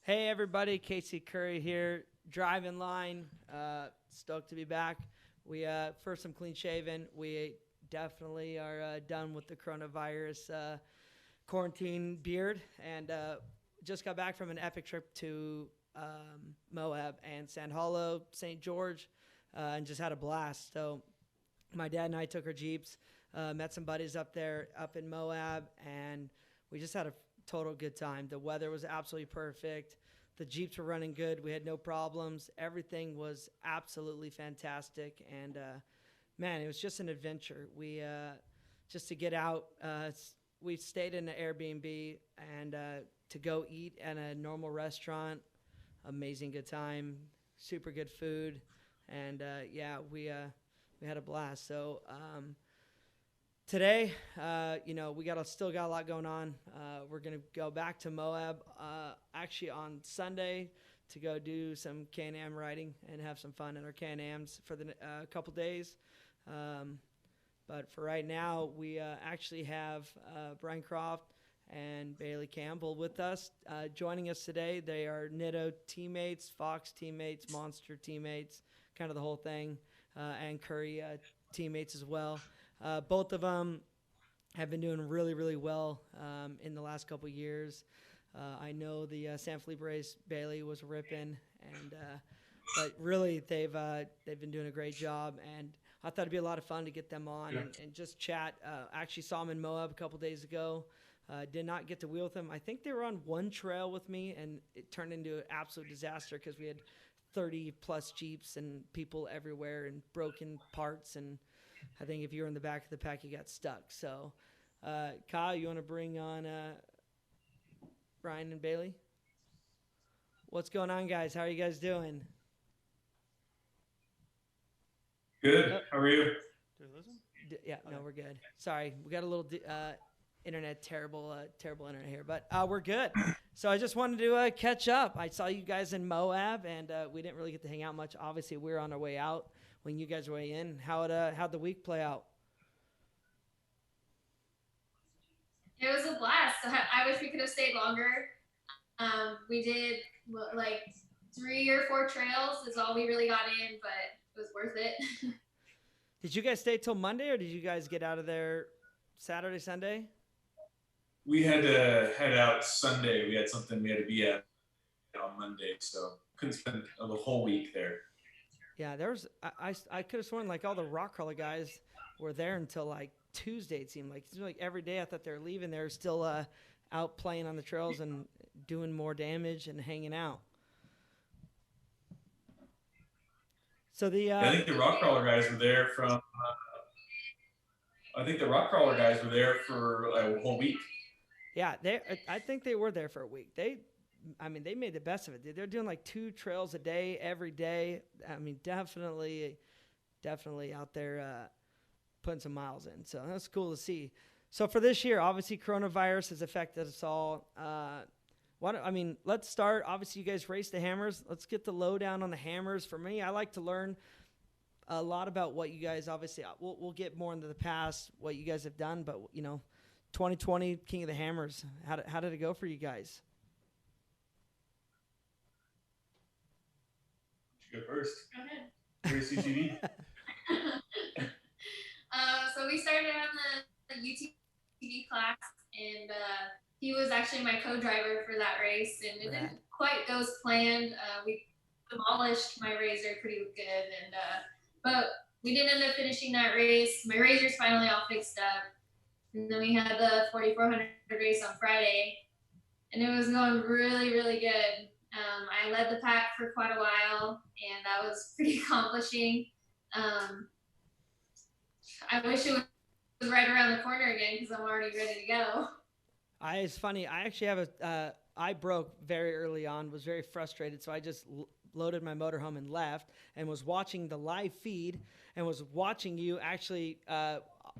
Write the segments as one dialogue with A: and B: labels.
A: Hey everybody, Casey Currie here, driving line. Stoked to be back. We first some clean shaven. We definitely are done with the coronavirus quarantine beard, and just got back from an epic trip to Moab and Sand Hollow, St. George, and just had a blast. So my dad and I took our jeeps, met some buddies up there, up in Moab, and we just had a total good time. The weather was absolutely perfect. The jeeps were running good. We had no problems. Everything was absolutely fantastic, and man, it was just an adventure. We just to get out. We stayed in an Airbnb and to go eat at a normal restaurant. Amazing good time, super good food, and yeah, we had a blast. So today, still got a lot going on. We're gonna go back to Moab actually on Sunday to go do some Can-Am riding and have some fun in our Can-Ams for the couple days. But for right now, we actually have Bryan Crofts and Bailey Campbell with us, joining us today. They are Nitto teammates, Fox teammates, Monster teammates, kind of the whole thing, and Currie teammates as well. Both of them have been doing really, really well in the last couple of years. I know the San Felipe race, Bailey was ripping, and but really they've been doing a great job, and I thought it'd be a lot of fun to get them on and just chat. Actually saw them in Moab a couple days ago. Did not get to wheel with them. I think they were on one trail with me, and it turned into an absolute disaster because we had 30 plus Jeeps and people everywhere and broken parts, and I think if you were in the back of the pack, you got stuck. So, Kyle, you want to bring on Bryan and Bailey? What's going on, guys? How are you guys doing?
B: Good.
A: Oh,
B: How are you?
A: yeah, no, we're good. Sorry, we got a little internet, terrible internet here, but we're good. So I just wanted to catch up. I saw you guys in Moab, and we didn't really get to hang out much. Obviously, we were on our way out when you guys were way in. How'd the week play out?
C: It was a blast. I wish we could have stayed longer. We did like 3 or 4 trails is all we really got in, but it was worth it.
A: Did you guys stay till Monday, or did you guys get out of there Saturday, Sunday?
B: We had to head out Sunday. We had something we had to be at on Monday, so couldn't spend the whole week there.
A: Yeah, there was. I could have sworn like all the rock crawler guys were there until like Tuesday. It seemed like every day I thought they were leaving. They were still out playing on the trails and doing more damage and hanging out. So the
B: Yeah, I think the rock crawler guys were there from. I think the rock crawler guys were there for a whole week.
A: yeah, they I think they were there for a week. I mean, they made the best of it. They're doing like 2 trails a day every day. I mean, definitely out there putting some miles in. So that's cool to see. So for this year, obviously coronavirus has affected us all. Let's start. Obviously, you guys race the hammers. Let's get the lowdown on the hammers. For me, I like to learn a lot about what you guys. Obviously, we'll get more into the past, what you guys have done. But 2020 King of the Hammers. How did it go for you guys?
B: You go first.
C: Go ahead.
B: Race UTV.
C: So we started on the UTV class, and he was actually my co-driver for that race, and it
A: Right.
C: didn't quite go as planned. We demolished my razor pretty good, and but we didn't end up finishing that race. My razor's finally all fixed up, and then we had the 4400 race on Friday, and it was going really, really good. I led the pack for quite a while, and that was pretty accomplishing. Um, I wish it was right around the corner again because I'm already ready to go.
A: It's funny. I actually have a. I broke very early on. Was very frustrated, so I just loaded my motorhome and left, and was watching the live feed, and was watching you actually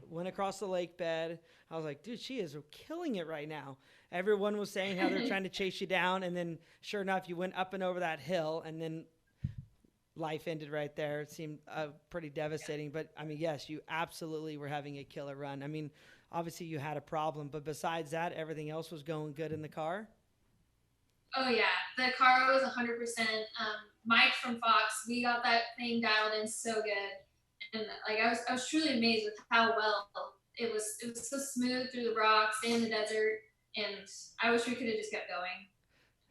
A: went across the lake bed. I was like, dude, she is killing it right now. Everyone was saying how they're trying to chase you down, and then sure enough, you went up and over that hill, and then life ended right there. It seemed pretty devastating. But I mean, yes, you absolutely were having a killer run. I mean, obviously you had a problem, but besides that, everything else was going good in the car.
C: Oh yeah, the car was 100%. Mike from Fox, we got that thing dialed in so good, and like I was truly amazed with how well it was. It was so smooth through the rocks and the desert, and I wish we could have just kept going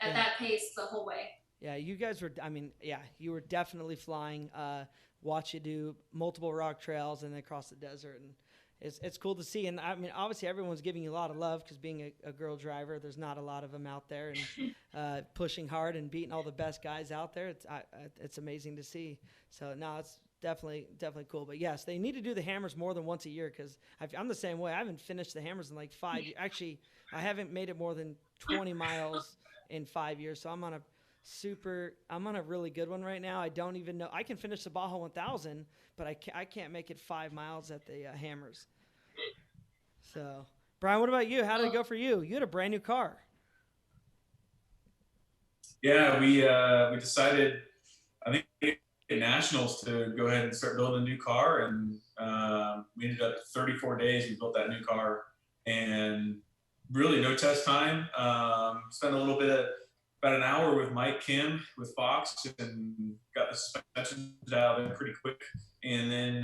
C: at
A: Yeah.
C: that pace the whole way.
A: Yeah, you guys were. I mean, yeah, you were definitely flying. Watch you do multiple rock trails and then across the desert, and it's cool to see. And I mean, obviously, everyone's giving you a lot of love because being a girl driver, there's not a lot of them out there, and pushing hard and beating all the best guys out there. It's amazing to see. So no, it's definitely cool. But yes, they need to do the hammers more than once a year because I'm the same way. I haven't finished the hammers in like 5 years. Actually, I haven't made it more than 20 miles in 5 years. So I'm on a really good one right now. I don't even know. I can finish the Baja 1000, but I can't make it 5 miles at the hammers. So, Bryan, what about you? How did it go for you? You had a brand new car.
B: Yeah, we decided, I think, at nationals to go ahead and start building a new car, and we ended up 34 days. We built that new car, and really no test time. Spent a little bit of about an hour with Mike Kim with Fox, and got the suspension dialed in pretty quick, and then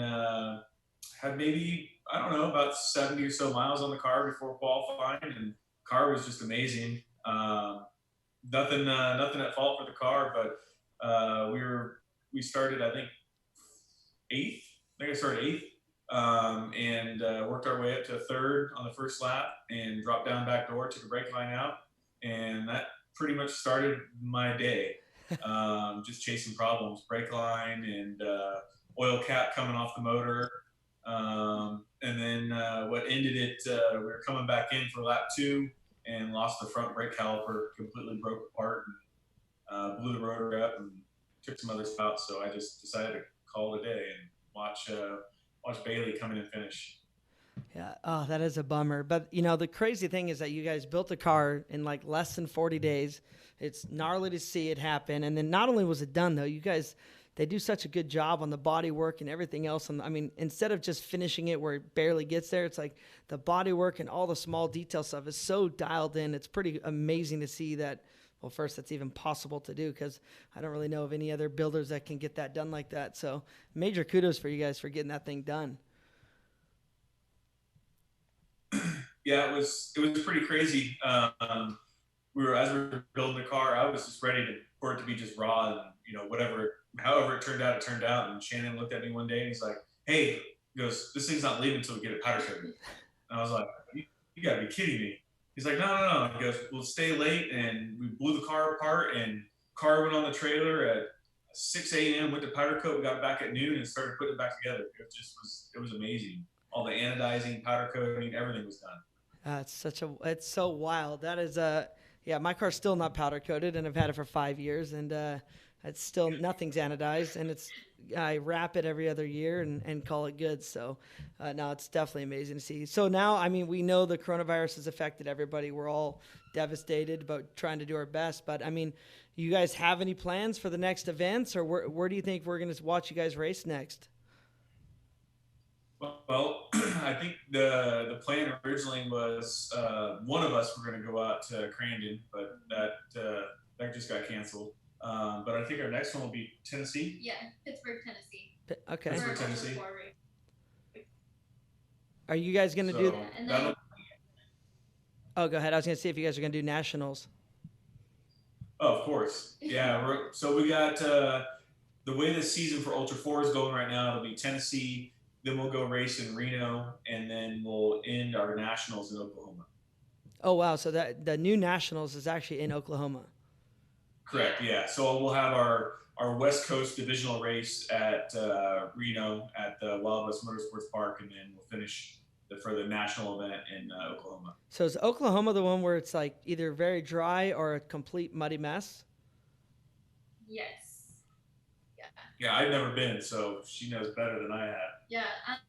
B: had maybe, I don't know, about 70 or so miles on the car before qualifying, and the car was just amazing. Nothing at fault for the car, but we started, I think, eighth. I think I started eighth, and worked our way up to third on the first lap, and dropped down back door, took a brake line out, and that pretty much started my day. Just chasing problems, brake line and oil cap coming off the motor. And then what ended it, we were coming back in for lap 2 and lost the front brake caliper, completely broke apart, and blew the rotor up and took some other spots. So I just decided to call it a day and watch Bailey come in and finish.
A: Yeah. Oh, that is a bummer. But the crazy thing is that you guys built a car in like less than 40 days. It's gnarly to see it happen. And then not only was it done though, you guys, they do such a good job on the body work and everything else. And I mean, instead of just finishing it where it barely gets there, it's like the body work and all the small detail stuff is so dialed in. It's pretty amazing to see that. Well, first, that's even possible to do because I don't really know of any other builders that can get that done like that. So major kudos for you guys for getting that thing done.
B: Yeah, it was pretty crazy. As we were building the car, I was just ready for it to be just raw, and however it turned out, it turned out. And Shannon looked at me one day and he's like, "Hey," he goes, "this thing's not leaving until we get it powder coated." And I was like, "You gotta be kidding me." He's like, "No." He goes, "We'll stay late," and we blew the car apart, and car went on the trailer at 6 a.m. Went to powder coat. We got back at noon and started putting it back together. It was amazing. All the anodizing, powder coating, everything was done.
A: It's so wild. That is yeah, my car's still not powder coated and I've had it for 5 years, and it's still nothing's anodized, and I wrap it every other year and call it good. So no, it's definitely amazing to see. So now, I mean, we know the coronavirus has affected everybody. We're all devastated, but trying to do our best. But I mean, you guys have any plans for the next events, or where do you think we're going to watch you guys race next?
B: Well, I think the plan originally was one of us were going to go out to Crandon, but that just got canceled. But I think our next one will be Tennessee.
C: Yeah, Pittsburgh, Tennessee.
A: Okay.
B: Pittsburgh, Tennessee.
A: Are you guys going to do?
C: And then,
A: Oh, go ahead. I was going to see if you guys are going to do nationals.
B: Oh, of course. Yeah. So we got the way the season for Ultra 4 is going right now. It'll be Tennessee. Then we'll go race in Reno, and then we'll end our nationals in Oklahoma.
A: Oh wow! So that the new nationals is actually in Oklahoma.
B: Correct. Yeah. So we'll have our West Coast divisional race at Reno at the Wild West Motorsports Park, and then we'll finish for the national event in Oklahoma.
A: So is Oklahoma the one where it's like either very dry or a complete muddy mess?
C: yes.
B: Yeah, I've never been, so she knows better than I have.
C: Yeah,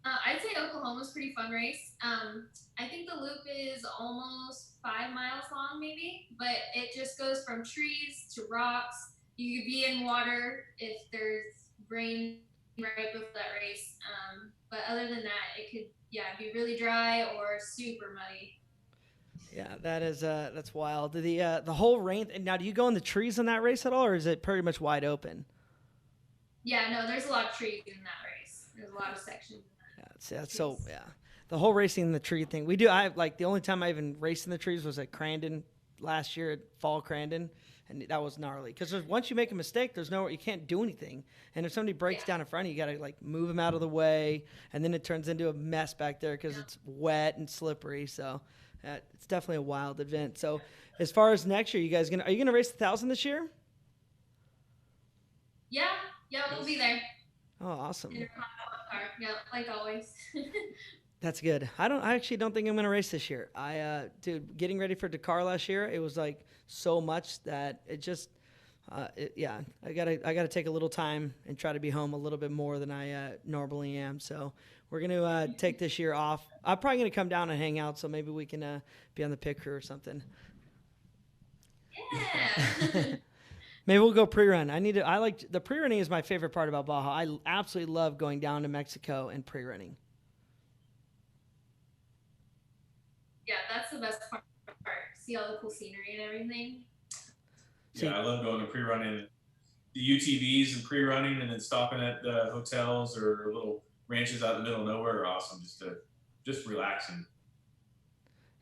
C: I'd say Oklahoma's pretty fun race. I think the loop is almost 5 miles long, maybe, but it just goes from trees to rocks. You could be in water if there's rain right before that race. But other than that, it could, be really dry or super muddy.
A: Yeah, that is that's wild. The whole rain. Now, do you go in the trees in that race at all, or is it pretty much wide open?
C: Yeah, no, there's a lot of trees in that race. There's a lot of sections.
A: That's so yeah. The whole racing in the tree thing. We do. I like the only time I even raced in the trees was at Crandon last year at Fall Crandon, and that was gnarly. Because once you make a mistake, there's no you can't do anything. And if somebody breaks down in front of you, you gotta like move them out of the way, and then it turns into a mess back there because it's wet and slippery. So it's definitely a wild event. So as far as next year, are you gonna race 1,000 this year?
C: Yeah, we'll be there.
A: Oh, awesome.
C: In car. Yeah, like always.
A: That's good. I actually don't think I'm going to race this year. Dude, getting ready for Dakar last year, it was like so much that it just, I gotta take a little time and try to be home a little bit more than I normally am. So we're going to take this year off. I'm probably going to come down and hang out. So maybe we can be on the pit crew or something.
C: Yeah.
A: Maybe we'll go pre-run. I like the pre-running is my favorite part about Baja. I absolutely love going down to Mexico and pre-running.
C: Yeah, that's the best part. See all the cool scenery and everything.
B: Yeah, I love going to pre-running the UTVs and pre-running, and then stopping at the hotels or little ranches out in the middle of nowhere are awesome. Just relaxing.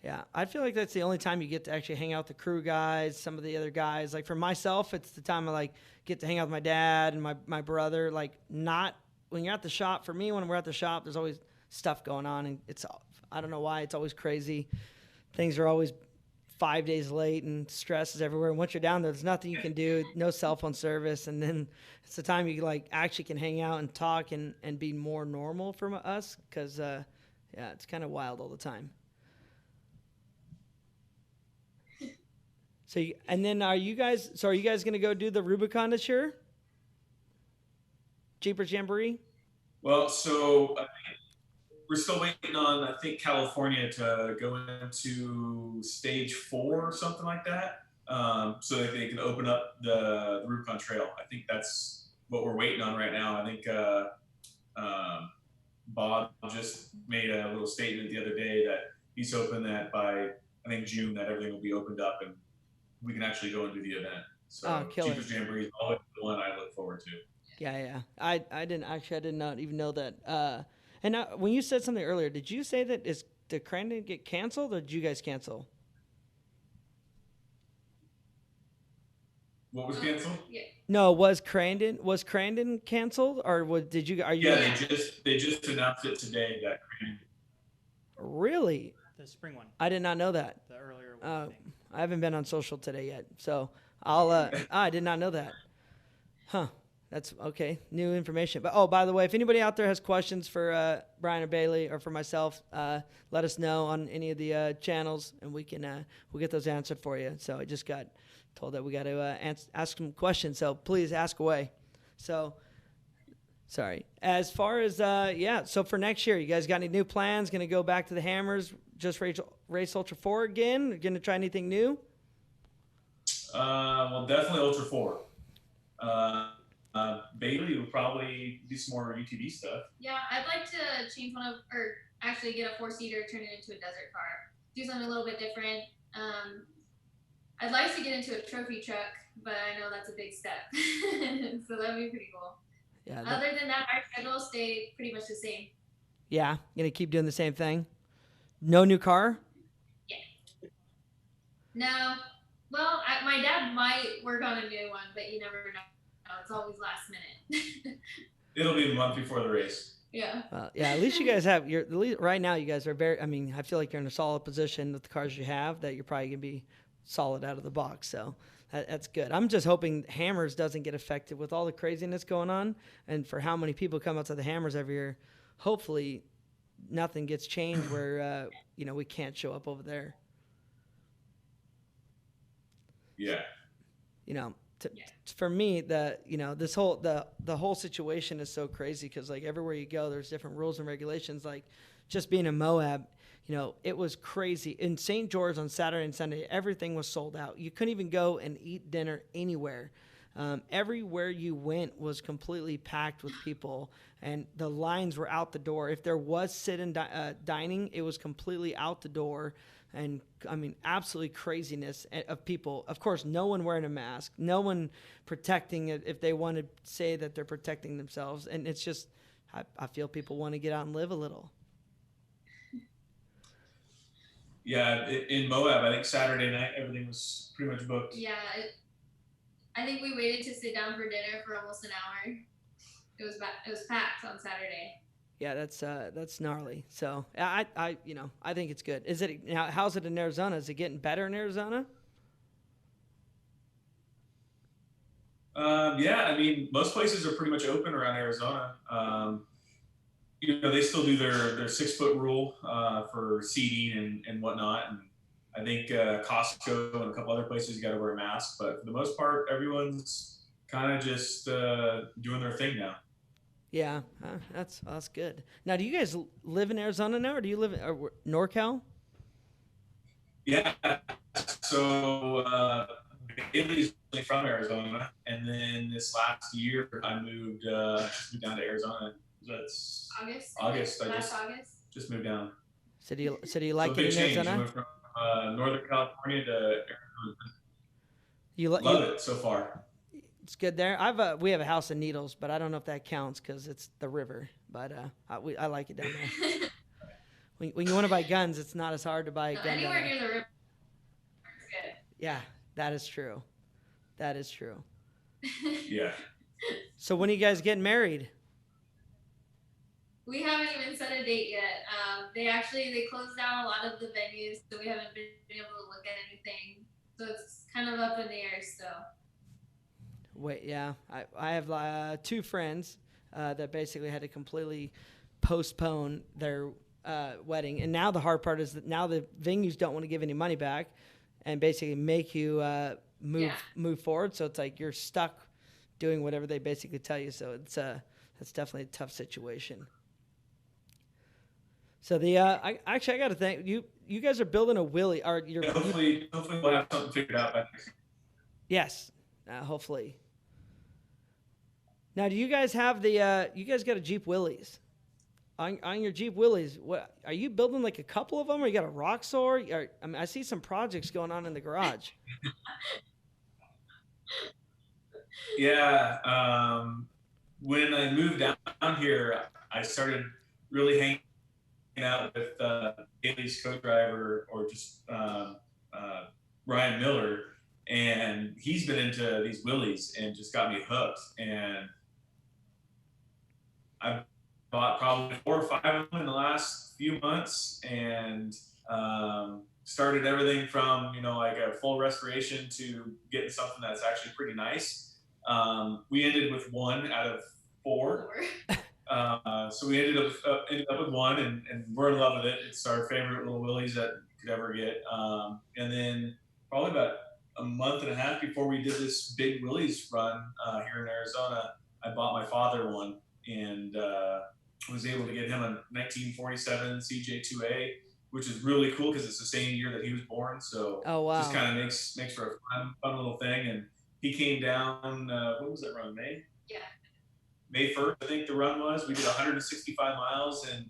A: Yeah, I feel like that's the only time you get to actually hang out with the crew guys, some of the other guys. Like for myself, it's the time I like get to hang out with my dad and my brother. Like not when you're at the shop. For me, when we're at the shop, there's always stuff going on, and I don't know why it's always crazy. Things are always 5 days late, and stress is everywhere. And once you're down there, there's nothing you can do. No cell phone service, and then it's the time you like actually can hang out and talk and be more normal for us. Because it's kind of wild all the time. So, are you guys going to go do the Rubicon this year? Jeepers Jamboree?
B: Well, so we're still waiting on, I think, California to go into stage 4 or something like that, so that they can open up the Rubicon Trail. I think that's what we're waiting on right now. I think Bob just made a little statement the other day that he's hoping that by, I think, June, that everything will be opened up and we can actually go and do the event. So Jeepers Jamboree is always the one I look forward to.
A: Yeah. I did not even know that. And when you said something earlier, did you say that did Crandon get canceled, or did you guys cancel?
B: What was canceled?
C: Yeah.
A: No, was Crandon canceled, or did you? Are you?
B: Yeah, they just announced it today that Crandon.
A: Really?
D: The spring one.
A: I did not know that.
D: The earlier one.
A: I haven't been on social today yet, so I'll. I did not know that. Huh. That's okay. New information. But by the way, if anybody out there has questions for Bryan or Bailey or for myself, let us know on any of the channels, and we'll get those answered for you. So I just got told that we got to ask some questions. So please ask away. So sorry. As far as so for next year, you guys got any new plans? Going to go back to the Hammers? Just race Ultra 4 again? Going to try anything new?
B: Well, definitely Ultra 4. Bailey would probably do some more UTV stuff.
C: Yeah, I'd like to change or actually get a 4-seater, turn it into a desert car. Do something a little bit different. I'd like to get into a trophy truck, but I know that's a big step. So that would be pretty cool. Yeah. Other than that, our schedule will stay pretty much the same.
A: Yeah, gonna keep doing the same thing. No new car?
C: Yeah. No. Well, my dad might work on a new one, but you never know. It's always last minute.
B: It'll be a month before the race.
C: Yeah.
A: At least you guys have right now. You guys are very. I mean, I feel like you're in a solid position with the cars you have. That you're probably gonna be solid out of the box. So that's good. I'm just hoping Hammers doesn't get affected with all the craziness going on, and for how many people come out to the Hammers every year. Hopefully, nothing gets changed where we can't show up over there.
B: Yeah.
A: For me, this whole the whole situation is so crazy because like everywhere you go, there's different rules and regulations. Like just being in Moab, it was crazy. In St. George on Saturday and Sunday, everything was sold out. You couldn't even go and eat dinner anywhere. Everywhere you went was completely packed with people, and the lines were out the door. If there was sit-in dining, it was completely out the door. and I mean, absolutely craziness of people. Of course, no one wearing a mask, no one protecting it if they want to say that they're protecting themselves. And it's just, I feel people want to get out and live a little.
B: Yeah, in Moab, I think Saturday night everything was pretty much booked.
C: Yeah, I think we waited to sit down for dinner for almost an hour. It was packed on Saturday.
A: Yeah, that's gnarly. So I think it's good. Is it now? How's it in Arizona? Is it getting better in Arizona?
B: Yeah, I mean, most places are pretty much open around Arizona. They still do their 6-foot rule for seating and whatnot. And I think Costco and a couple other places you got to wear a mask. But for the most part, everyone's kind of just doing their thing now.
A: Yeah, that's good. Now, do you guys live in Arizona now, or do you live in NorCal?
B: Yeah. So Bailey's from Arizona, and then this last year I moved down to Arizona. That's August. I just moved down.
A: So do you like
B: it in
A: Arizona?
B: I went from Northern California to Arizona.
A: You
B: love it so far.
A: It's good there. We have a house in Needles, but I don't know if that counts because it's the river. But I like it down there. when you want to buy guns, it's not as hard to buy a gun.
C: Anywhere near the river. Good.
A: Yeah, that is true. That is true.
B: Yeah.
A: So when are you guys getting married?
C: We haven't even set a date yet. They closed down a lot of the venues, so we haven't been able to look at anything. So it's kind of up in the air still.
A: Wait, yeah. I have 2 friends that basically had to completely postpone their wedding. And now the hard part is that now the venues don't want to give any money back and basically make you move forward. So it's like you're stuck doing whatever they basically tell you. So that's definitely a tough situation. So I got to thank you. You guys are building a Willys.
B: Hopefully we'll have something figured out by next year.
A: Yes, hopefully. Now, do you guys have you guys got a Jeep Willys? On your Jeep Willys, what are you building, like a couple of them, or you got a Roxor? I see some projects going on in the garage.
B: Yeah. When I moved down here, I started really hanging out with Bailey's co-driver, or just Ryan Miller, and he's been into these Willys and just got me hooked. And I've bought probably 4 or 5 of them in the last few months, and started everything from like a full restoration to getting something that's actually pretty nice. We ended with 1 out of 4. So we ended up with 1, and we're in love with it. It's our favorite little Willys that you could ever get. And then probably about a month and a half before we did this big Willys run here in Arizona, I bought my father one, and was able to get him a 1947 CJ2A, which is really cool because it's the same year that he was born. So just kind of makes for a fun little thing. And he came down, what was that run, May?
C: Yeah.
B: May 1st, I think the run was. We did 165 miles in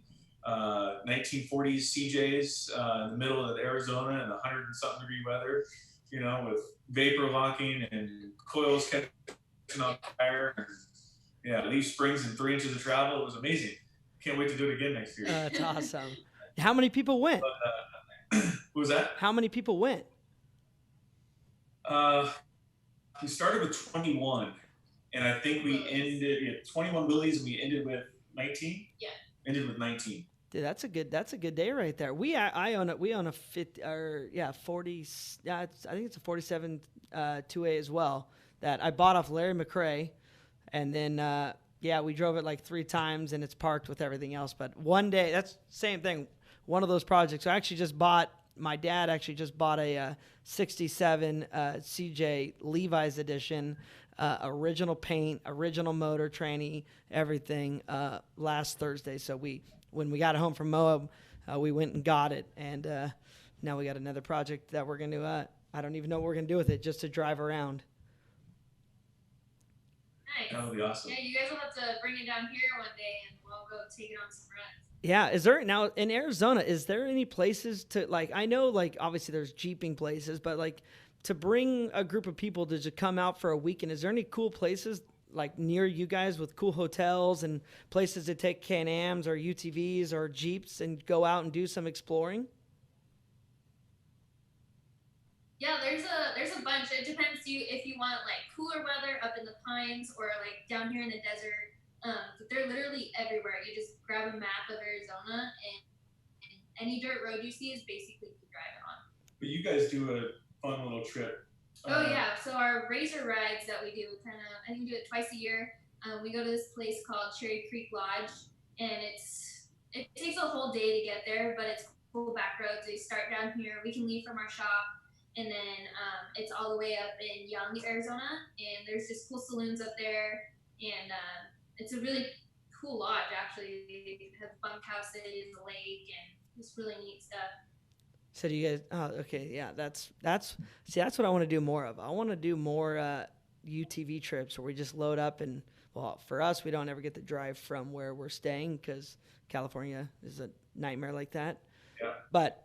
B: 1940s CJs in the middle of Arizona in 100 and something degree weather, with vapor locking and coils catching on fire. And, yeah, leaf springs and 3 inches of travel. It was amazing. Can't wait to do it again next year.
A: That's awesome. How many people went?
B: What was that?
A: How many people went?
B: We started with 21, and I think we ended 21 Willys, and we ended with 19.
C: Yeah.
B: Ended with 19.
A: Dude, that's a good day right there. We own a 50 40. Yeah, I think it's a 47 2A as well that I bought off Larry McRae, and then we drove it like 3 times, and it's parked with everything else. But one day, that's same thing. One of those projects. My dad actually just bought a 67 CJ Levi's edition, original paint, original motor, tranny, everything, last Thursday. So when we got home from Moab, we went and got it. And now we got another project that we're going to, I don't even know what we're going to do with it, just to drive around.
C: Nice.
B: That would be awesome.
C: Yeah, you guys will have to bring it down here one day, and we'll go take it on some runs.
A: Yeah, is there now in Arizona, is there any places to like I know like obviously there's jeeping places, but like to bring a group of people to just come out for a weekend, is there any cool places like near you guys with cool hotels and places to take Can-Ams or UTVs or Jeeps and go out and do some exploring?
C: Yeah, there's a bunch. It depends you if you want like cooler weather up in the pines or like down here in the desert. But they're literally everywhere. You just grab a map of Arizona, and any dirt road you see is basically you driving on.
B: But you guys do a fun little trip.
C: Oh yeah, so our razor rides that we do, kind of, I think we do it twice a year. We go to this place called Cherry Creek Lodge, and it takes a whole day to get there, but it's cool back roads. They start down here. We can leave from our shop, and then it's all the way up in Young, Arizona, and there's just cool saloons up there, and it's a really cool lodge actually. They have bunkhouses, a lake, and just really neat stuff.
A: So do you guys? Oh, okay, yeah. That's see, that's what I want to do more of. I want to do more UTV trips where we just load up and well, for us, we don't ever get to drive from where we're staying because California is a nightmare like that.
B: Yeah.
A: But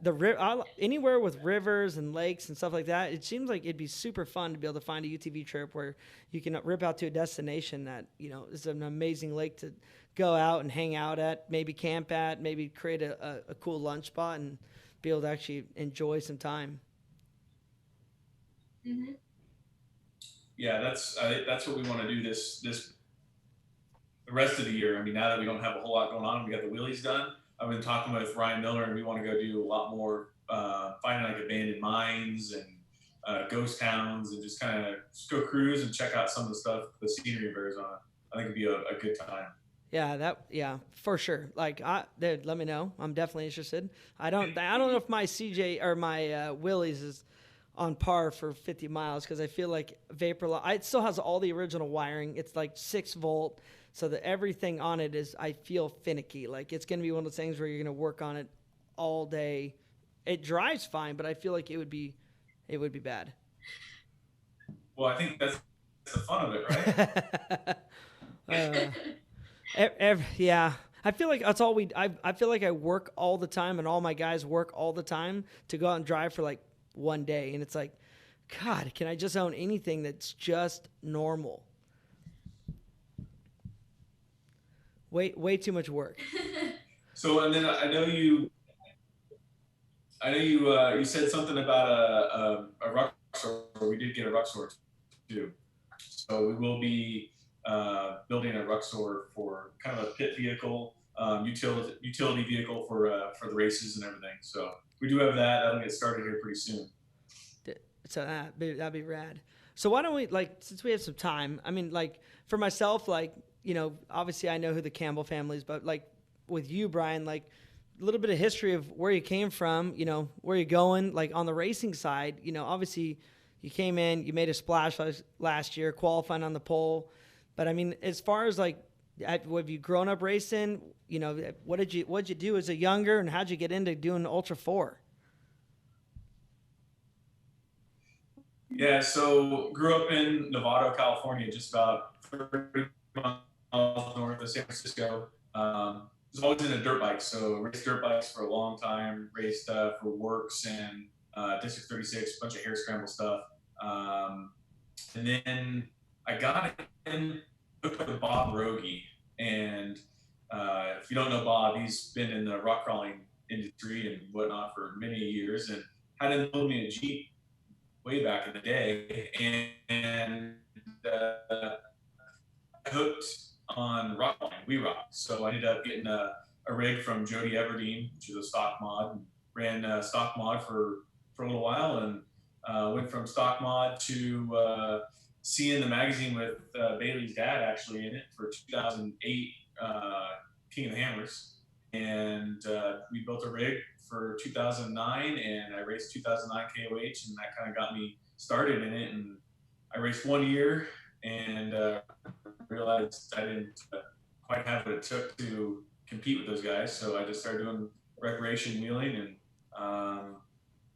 A: anywhere with rivers and lakes and stuff like that, it seems like it'd be super fun to be able to find a UTV trip where you can rip out to a destination that is an amazing lake to go out and hang out at, maybe camp at, maybe create a cool lunch spot and be able to actually enjoy some time.
C: Mm-hmm.
B: Yeah, that's what we want to do this the rest of the year. I mean, now that we don't have a whole lot going on, we got the Willys done. I've been talking with Ryan Miller, and we want to go do a lot more finding like abandoned mines and ghost towns, and just kind of just go cruise and check out some of the stuff, the scenery of Arizona. I think it'd be a good time.
A: Yeah, for sure. Like, let me know. I'm definitely interested. I don't know if my CJ or my Willys is on par for 50 miles because I feel like it still has all the original wiring. It's like 6 volt, so that everything on it is I feel finicky. Like it's gonna be one of those things where you're gonna work on it all day. It drives fine, but I feel like it would be bad.
B: Well, I think that's the fun of it, right?
A: uh, yeah. I feel like that's all I feel like I work all the time and all my guys work all the time to go out and drive for like one day. And it's like, God, can I just own anything that's just normal? Way too much work.
B: So, and then you said something about a ruck store. We did get a ruck store too. So we will be building a ruck store for kind of a pit vehicle, utility vehicle for the races and everything. So we do have that. That'll get started here pretty soon.
A: So that'd be rad. So why don't we since we have some time? I mean, like for myself, obviously I know who the Campbell family is, but like with you, Bryan, like a little bit of history of where you came from, where you're going, like on the racing side, obviously you came in, you made a splash last year, qualifying on the pole. But I mean, as far as like, have you grown up racing? What'd you do as a younger, and how'd you get into doing Ultra 4?
B: Yeah, so grew up in Novato, California, just about 30 miles north of San Francisco. Was always into dirt bikes, so raced dirt bikes for a long time. Raced for Works and District 36, a bunch of hair scramble stuff. And then I got in hooked up with Bob Rogie, and if you don't know Bob, he's been in the rock crawling industry and whatnot for many years, and had him build me a Jeep way back in the day, and I hooked on rock climbing, We Rock. So I ended up getting a rig from Jody Everdeen, which is a stock mod, and ran stock mod for a little while, and went from stock mod to seeing the magazine with Bailey's dad actually in it for 2008 King of the Hammers. And we built a rig for 2009, and I raced 2009 KOH, and that kind of got me started in it. And I raced 1 year and realized I didn't quite have what it took to compete with those guys. So I just started doing recreation wheeling, and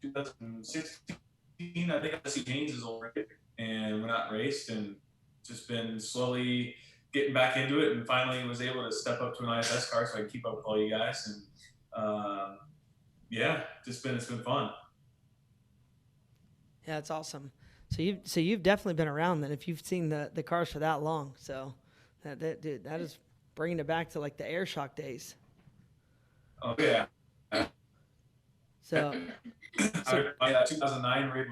B: 2016, I think I see Haynes' old rig and went out and raced, and just been slowly getting back into it, and finally was able to step up to an ISS car so I can keep up with all you guys. And yeah, it's been fun.
A: Yeah, it's awesome. So you've definitely been around then if you've seen the cars for that long. So dude, that is bringing it back to like the air shock days.
B: Oh yeah.
A: So
B: My 2009 rig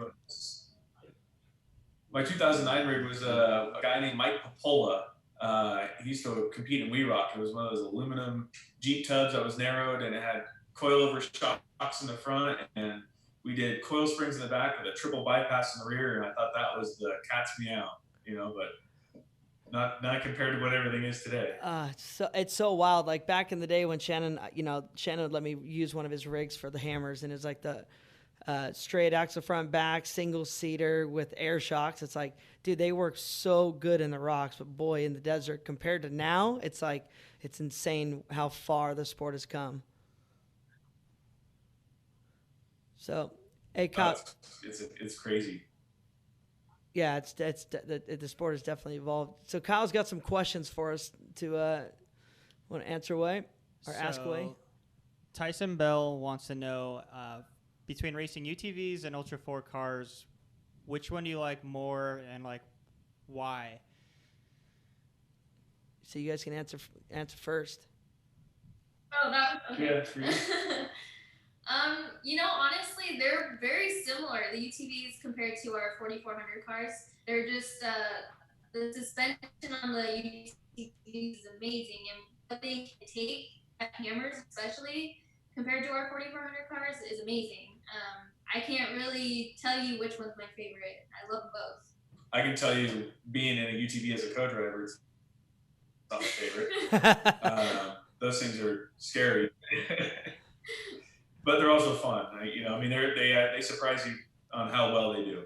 B: was a guy named Mike Popola. He used to compete in We Rock. It was one of those aluminum Jeep tubs that was narrowed, and it had coilover shocks in the front, and we did coil springs in the back with a triple bypass in the rear, and I thought that was the cat's meow, but not compared to what everything is today.
A: So it's so wild. Like back in the day when Shannon would let me use one of his rigs for the hammers, and it's like the straight axle front back single seater with air shocks. It's like, dude, they work so good in the rocks, but boy, in the desert compared to now, it's like it's insane how far the sport has come. So, hey, Kyle,
B: it's crazy.
A: Yeah, the sport has definitely evolved. So Kyle's got some questions for us to want to answer away or ask away.
D: Tyson Bell wants to know between racing UTVs and Ultra 4 cars, which one do you like more and like why?
A: So you guys can answer first.
C: Oh, that okay.
B: Yeah, for you.
C: Honestly, they're very similar. The UTVs compared to our 4400 cars, they're just the suspension on the UTVs is amazing, and what they can take at hammers, especially compared to our 4400 cars, is amazing. I can't really tell you which one's my favorite. I love them both.
B: I can tell you, being in a UTV as a co-driver, it's not my favorite. Those things are scary. But they're also fun. They surprise you on how well they do.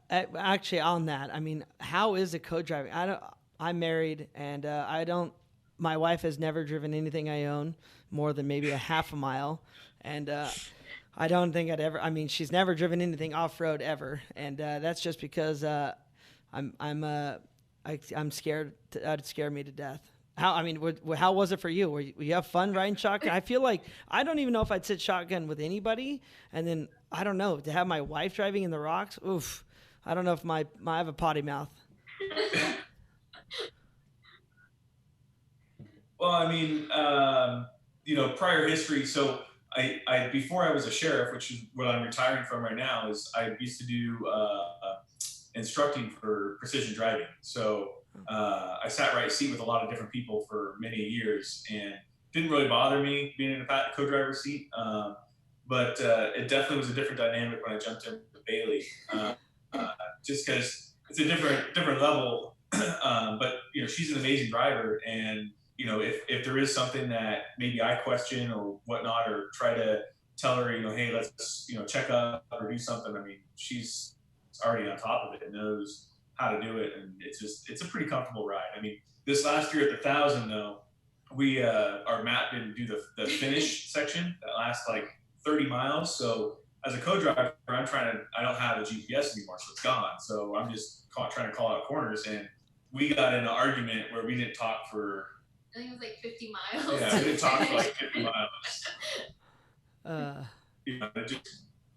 A: Actually, on that, I mean, how is a co-driving? I'm married, and my wife has never driven anything I own more than maybe a half a mile, and I don't think she's never driven anything off-road ever, and that's just because I'm scared. That'd scare me to death. How was it for you? Were you have fun riding shotgun? I feel like I don't even know if I'd sit shotgun with anybody. And then I don't know, to have my wife driving in the rocks. Oof. I don't know if I have a potty mouth.
B: Well, prior history. So I before I was a sheriff, which is what I'm retiring from right now, is I used to do instructing for precision driving. So I sat right seat with a lot of different people for many years, and didn't really bother me being in a co-driver seat. But it definitely was a different dynamic when I jumped into Bailey, just because it's a different level. But she's an amazing driver, and if there is something that maybe I question or whatnot, or try to tell her, hey, let's check up or do something. I mean, she's already on top of it and knows how to do it, and it's a pretty comfortable ride. I mean, this last year at the 1,000 though, we our map didn't do the finish section that last like 30 miles. So as a co-driver, I don't have a GPS anymore, so it's gone. So I'm just trying to call out corners, and we got in an argument where we didn't talk for,
C: I think it was like 50 miles.
B: Yeah, we didn't talk for like 50 miles.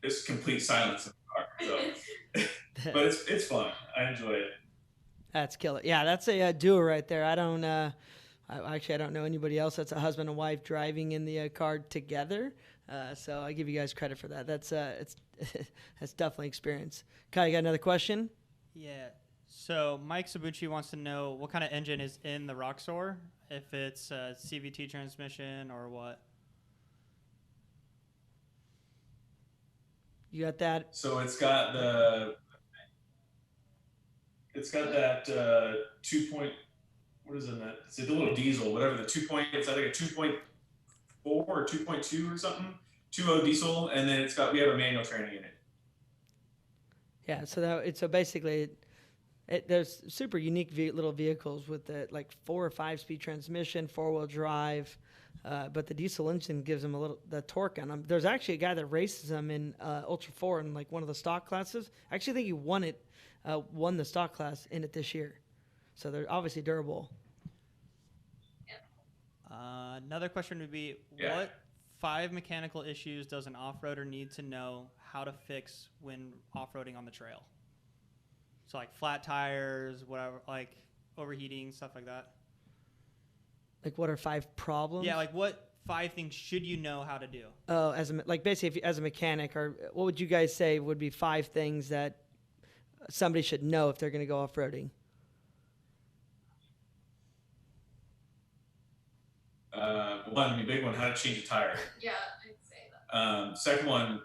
B: It's complete silence in the car. So. But it's fun. I enjoy it.
A: That's killer. Yeah, that's a duo right there. I don't know anybody else that's a husband and wife driving in the car together. So I give you guys credit for that. That's that's definitely experience. Kyle, you got another question?
D: Yeah. So Mike Sabucci wants to know what kind of engine is in the Roxor, if it's a CVT transmission or what.
A: You got that?
B: So it's got that 2 point, what is in that? It's a little diesel, whatever the 2 point, it's I think a 2.4 or 2.2 or something, 2.0 diesel, and then we have a manual tranny in it.
A: Yeah, so basically, there's super unique little vehicles with the like 4 or 5 speed transmission, 4-wheel drive, but the diesel engine gives them the torque on them. There's actually a guy that races them in Ultra 4 in like one of the stock classes. I actually think he won the stock class in it this year. So they're obviously durable.
D: Another question would be,
B: Yeah.
D: what 5 mechanical issues does an off-roader need to know how to fix when off-roading on the trail? So like flat tires, whatever, like overheating, stuff like that.
A: Like, what are 5 problems?
D: Yeah, like what 5 things should you know how to do?
A: Oh, basically, as a mechanic, or what would you guys say would be 5 things that somebody should know if they're going to go off-roading?
B: One, the big one, how to change a tire.
C: Yeah, I'd say that.
B: Second one,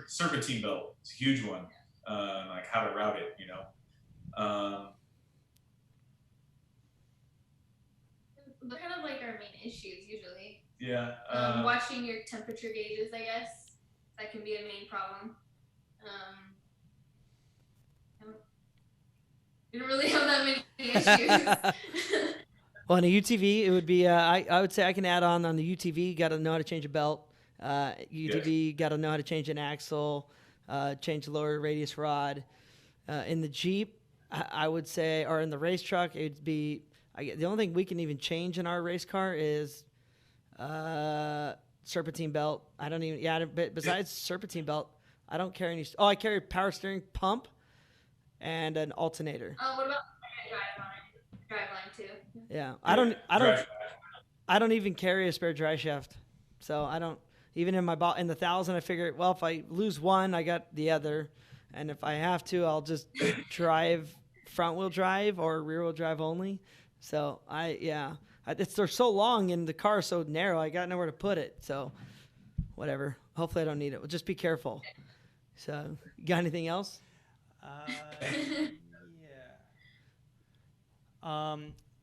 B: serpentine belt. It's a huge one. Like how to route it,
C: They're kind of like our main issues usually.
B: Yeah.
C: Watching your temperature gauges, I guess, that can be a main problem. We don't really have that many issues.
A: Well, on a UTV, it would be, I would say I can add on the UTV, got to know how to change a belt. UTV, got to know how to change an axle, change the lower radius rod. In the Jeep, I would say, or in the race truck, it would be, the only thing we can even change in our race car is serpentine belt. I don't even, but besides serpentine belt, I don't carry any. I carry a power steering pump and an alternator.
C: What about driveline too?
A: Yeah, I don't even carry a spare dry shaft, so I don't even in the 1,000. I figure, well, if I lose one, I got the other, and if I have to, I'll just drive front wheel drive or rear wheel drive only. So they're so long and the car is so narrow, I got nowhere to put it. So whatever. Hopefully I don't need it. Well, just be careful. So, you got anything else?
D: Yeah.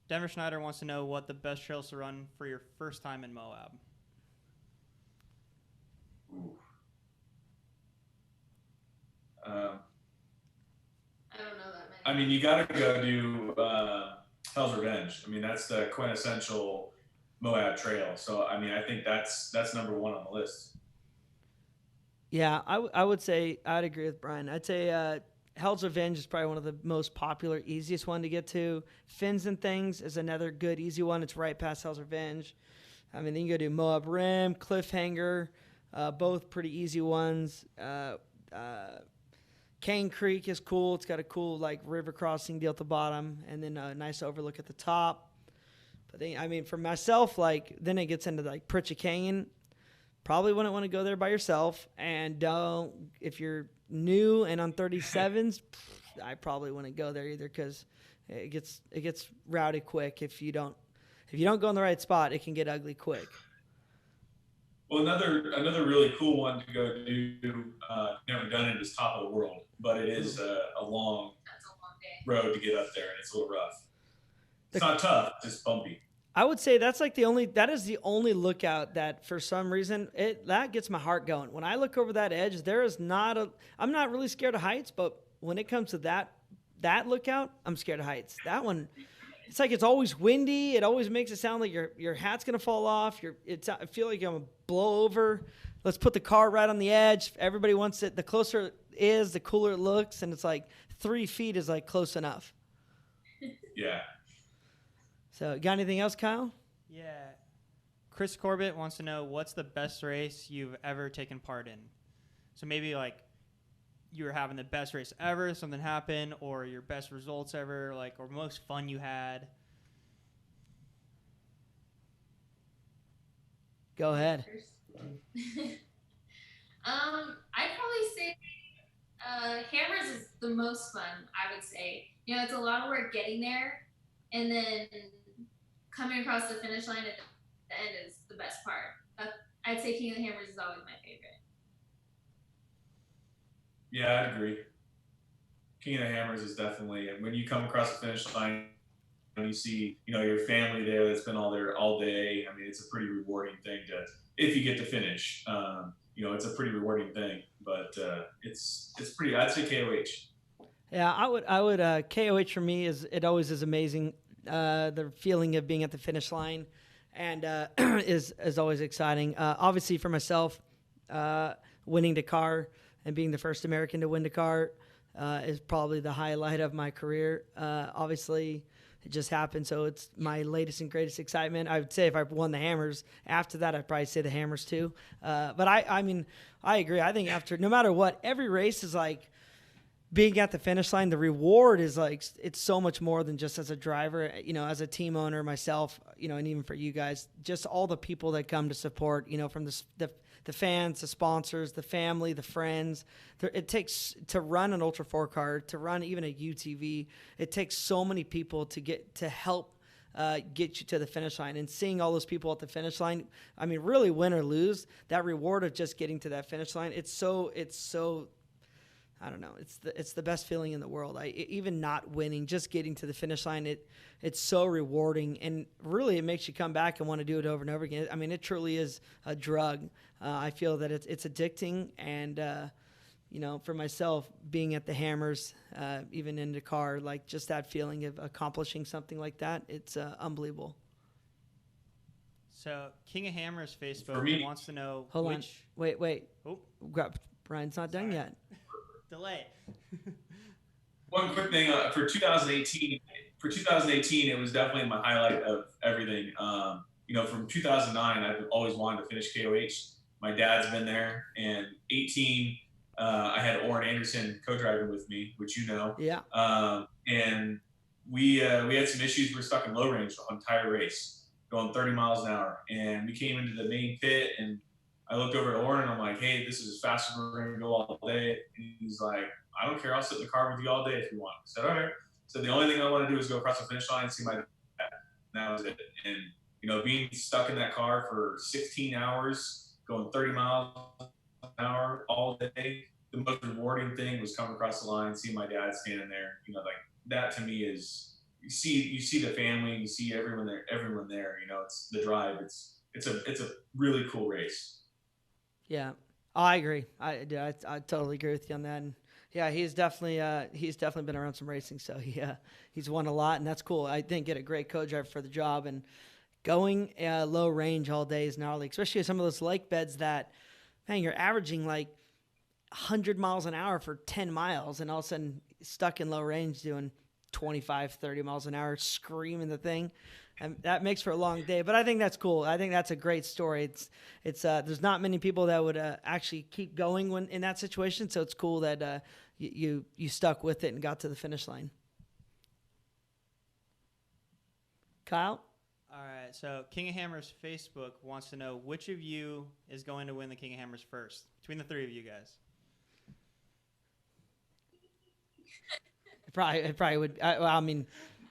D: Denver Schneider wants to know what the best trails to run for your first time in Moab.
B: Ooh.
C: I don't know that many.
B: I mean, you got to go do Hell's Revenge. I mean, that's the quintessential Moab trail. So, I mean, I think that's number 1 on the list.
A: Yeah, I would say I'd agree with Bryan. I'd say Hell's Revenge is probably one of the most popular, easiest one to get to. Fins and Things is another good, easy one. It's right past Hell's Revenge. I mean, then you go do Moab Rim, Cliffhanger, both pretty easy ones. Cane Creek is cool. It's got a cool like river crossing deal at the bottom, and then a nice overlook at the top. But then, I mean, for myself, like then it gets into like Pritchett Canyon. Probably wouldn't want to go there by yourself, and don't if you're new and on 37s. I probably wouldn't go there either because it gets rowdy quick if you don't go in the right spot. It can get ugly quick.
B: Well, another really cool one to go do. Never done it is Top of the World, but it is a long road to get up there, and it's a little rough. It's not tough; it's just bumpy.
A: I would say that is the only lookout that for some reason that gets my heart going. When I look over that edge, I'm not really scared of heights, but when it comes to that lookout, I'm scared of heights. That one, it's like it's always windy. It always makes it sound like your hat's gonna fall off. I feel like I'm gonna blow over. Let's put the car right on the edge. Everybody wants it. The closer it is, the cooler it looks, and it's like 3 feet is like close enough.
B: Yeah.
A: So, got anything else, Kyle?
D: Yeah. Chris Corbett wants to know what's the best race you've ever taken part in. So maybe like you were having the best race ever, something happened, or your best results ever, like, or most fun you had.
A: Go ahead.
C: I'd probably say Hammers is the most fun, I would say. You know, it's a lot of work getting there, and then coming across the finish line at the end is the best part. I'd say King of the Hammers is always my favorite.
B: Yeah, I'd agree. King of the Hammers is definitely, and when you come across the finish line and you see, your family there that's been all there all day, I mean, it's a pretty rewarding thing if you get to finish. It's a pretty rewarding thing, but it's pretty, I'd say KOH.
A: Yeah, I would KOH for me it always is amazing. The feeling of being at the finish line and is always exciting. Obviously for myself, winning Dakar and being the first American to win Dakar is probably the highlight of my career. Obviously, It just happened. So it's my latest and greatest excitement. I would say if I won the Hammers after that, I'd probably say the Hammers too. But I mean, I agree. I think after, no matter what, every race is like, being at the finish line, the reward is like, it's so much more than just as a driver, you know, as a team owner, myself, you know, and even for you guys, just all the people that come to support, you know, from the fans, the sponsors, the family, the friends. It takes to run an Ultra 4 car, to run even a UTV. It takes so many people to help get you to the finish line, and seeing all those people at the finish line. I mean, really win or lose, that reward of just getting to that finish line. It's so I don't know. It's the best feeling in the world. Even not winning, just getting to the finish line, it's so rewarding, and really it makes you come back and want to do it over and over again. I mean, it truly is a drug. I feel that it's addicting, and you know, for myself, being at the Hammers, even in the car, like just that feeling of accomplishing something like that, it's unbelievable.
D: So King of Hammers Facebook wants to know.
A: Hold on. Wait.
D: Oh,
A: Brian's not done yet.
D: Delay.
B: One quick thing for 2018. For 2018, it was definitely my highlight of everything. You know, from 2009, I've always wanted to finish KOH. My dad's been there, and 18, I had Oren Anderson co-driving with me, which you know.
A: Yeah.
B: And we had some issues. We were stuck in low range the entire race, going 30 miles an hour, and we came into the main pit, and I looked over at Oren and I'm like, hey, this is as fast as we're going to go all day. And he's like, I don't care. I'll sit in the car with you all day if you want. I said, all right. So the only thing I want to do is go across the finish line and see my dad. And that was it. And, you know, being stuck in that car for 16 hours, going 30 miles an hour all day, the most rewarding thing was coming across the line, seeing my dad standing there. You know, like that to me is, you see the family, you see everyone there, you know, it's the drive. It's a really cool race.
A: Yeah, I agree. I totally agree with you on that. And yeah, he's definitely been around some racing, so he's won a lot, and that's cool. I think get a great co-driver for the job, and going low range all day is gnarly, especially some of those lake beds that, man, you're averaging like 100 miles an hour for 10 miles, and all of a sudden stuck in low range doing 25, 30 miles an hour, screaming the thing. And that makes for a long day, but I think that's cool. I think that's a great story. It's there's not many people that would actually keep going when in that situation, so it's cool that you stuck with it and got to the finish line. Kyle?
D: All right, so King of Hammers Facebook wants to know which of you is going to win the King of Hammers first, between the three of you guys.
A: It probably would. I mean,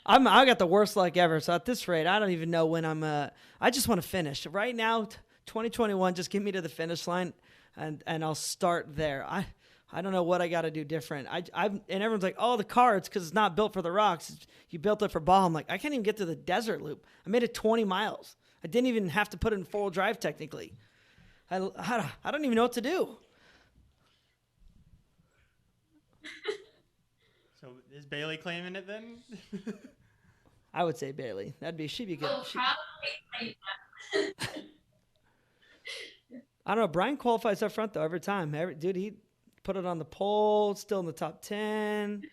A: I got the worst luck ever. So at this rate, I don't even know when I'm. I just want to finish right now. 2021, just get me to the finish line, and I'll start there. I don't know what I got to do different. And everyone's like, oh, the car, it's because it's not built for the rocks. You built it for ball. I'm like, I can't even get to the desert loop. I made it 20 miles. I didn't even have to put it in four-wheel drive technically. I don't even know what to do.
D: So is Bailey claiming it then?
A: I would say Bailey. She'd be good.
C: Oh, probably.
A: I don't know. Bryan qualifies up front though every time. Dude, he put it on the pole. Still in the top 10.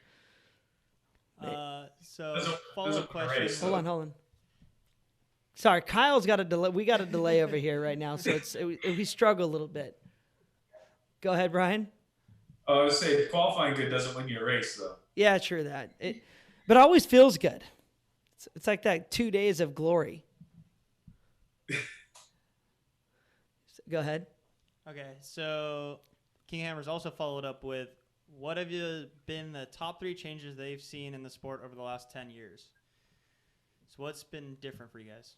D: So follow-up question.
A: Hold on. Sorry, Kyle's got a delay. We got a delay over here right now, so we struggle a little bit. Go ahead, Bryan.
B: I would say qualifying good doesn't win you a race though.
A: Yeah, true that. But it always feels good. It's like that 2 days of glory. Go ahead.
D: Okay, so King Hammers also followed up with, what have been the top 3 changes they've seen in the sport over the last 10 years? So what's been different for you guys?